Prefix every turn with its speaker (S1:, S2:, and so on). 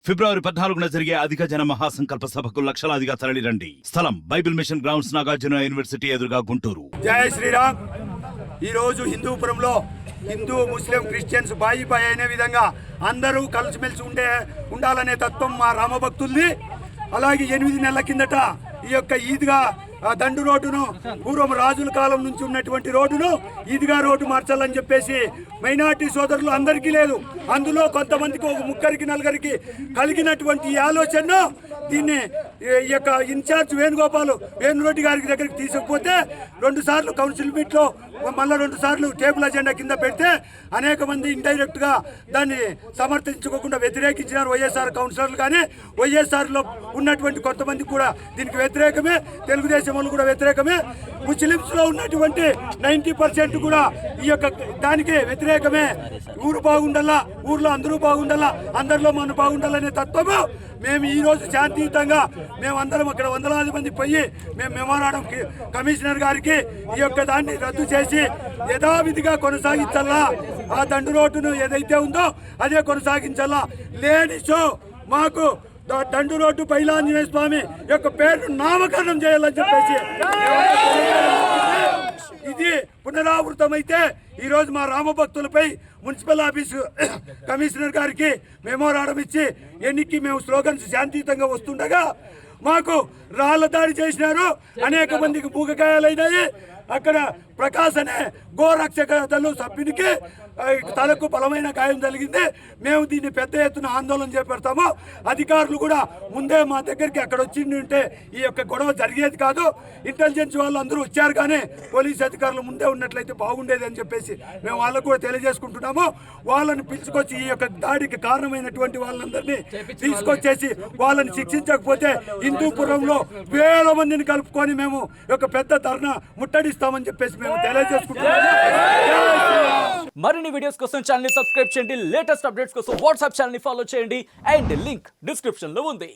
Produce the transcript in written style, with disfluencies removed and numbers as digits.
S1: ఫిబ్రవరి 14న జరిగే అధిక జన మహాసంకల్ప సభకు లక్షలాదిగా తరలిరండి. స్థలం Bible mission grounds, Nagarjuna university ఎదురుగా, గుంటూరు.
S2: జై శ్రీరామ్. ఈరోజు హిందూపురంలో హిందూ ముస్లిం క్రిస్టియన్స్ బాయి అనే విధంగా అందరూ కలిసిమెలిసి ఉండాలనే తత్వం మా రామభక్తుల్ని. అలాగే 8 నెలల కిందట ఈ యొక్క ఈద్గా దండు రోడ్డును, పూర్వం రాజుల కాలం నుంచి ఉన్నటువంటి రోడ్డును ఈద్గా రోడ్డు మార్చాలని చెప్పేసి మైనార్టీ సోదరులు అందరికీ లేదు, అందులో కొంతమందికి ఒక 3-4 కలిగినటువంటి ఈ ఆలోచన దీన్ని ఈ యొక్క ఇన్ఛార్జ్ వేణురెడ్డి గారి దగ్గరికి తీసుకుపోతే 2 సార్లు కౌన్సిల్ మీట్లో మళ్ళీ 2 సార్లు టేబుల్ అజెండా కింద పెడితే అనేక మంది ఇండైరెక్ట్గా దాన్ని సమర్థించుకోకుండా వ్యతిరేకించినారు వైఎస్ఆర్ కౌన్సిలర్లు. కానీ వైఎస్ఆర్లో ఉన్నటువంటి కొంతమంది కూడా దీనికి వ్యతిరేకమే, తెలుగుదేశం వాళ్ళు కూడా వ్యతిరేకమే, ముస్లిమ్స్లో ఉన్నటువంటి 90% కూడా ఈ యొక్క దానికి వ్యతిరేకమే. ఊరు బాగుండాలా, ఊర్లో అందరూ బాగుండాలా, అందరిలో మనం బాగుండాలనే తత్వము మేము ఈరోజు శాంతియుతంగా మేమందరం అక్కడ వందలాది మంది పోయి మేము మెమోరాండం కమిషనర్ గారికి ఈ యొక్క దాన్ని రద్దు చేసి యథావిధిగా కొనసాగించాలా. ఆ దండు రోడ్డును ఏదైతే ఉందో అదే కొనసాగించాలా. లేడీసు మాకు దండు రోడ్డు బైలాంజనేయ స్వామి యొక్క పేరును నామకరణం చేయాలని చెప్పేసి ఇది పునరావృతమైతే ఈరోజు మా రామభక్తులపై మున్సిపల్ ఆఫీసు కమిషనర్ గారికి మెమోరాండం ఇచ్చి ఎన్నికి మేము స్లోగన్స్ శాంతియుతంగా వస్తుండగా మాకు రాళ్ల దాడి చేసినారు, అనేక మందికి మూగగాయాలైనాయి. అక్కడ ప్రకాశ్ అనే గోరక్షక దళం సభ్యునికి తలకు బలమైన గాయం జరిగింది. మేము దీన్ని పెద్ద ఎత్తున ఆందోళన చేపడతాము. అధికారులు కూడా ముందే మా దగ్గరికి అక్కడ వచ్చిండి ఉంటే ఈ యొక్క గొడవ జరిగేది కాదు. ఇంటెలిజెన్స్ వాళ్ళు అందరూ వచ్చారు, కానీ పోలీసు అధికారులు ముందే ఉన్నట్లయితే బాగుండేది అని చెప్పేసి మేము వాళ్ళకు కూడా తెలియజేసుకుంటున్నాము. వాళ్ళని పిలుచుకొచ్చి ఈ యొక్క దాడికి కారణమైనటువంటి వాళ్ళందరినీ తీసుకొచ్చేసి వాళ్ళని శిక్షించకపోతే హిందూపురంలో వేల మందిని కలుపుకొని మేము ఒక పెద్ద ధర్నా ముట్టడిస్తామని చెప్పేసి మేము తెలియజేసుకుంటున్నాము.
S3: మరిన్ని వీడియోస్ కోసం ఛానల్ ని సబ్స్క్రైబ్ చేయండి. లేటెస్ట్ అప్డేట్స్ కోసం వాట్సాప్ ఛానల్ ని ఫాలో చేయండి. అండ్ లింక్ డిస్క్రిప్షన్ లో ఉంది.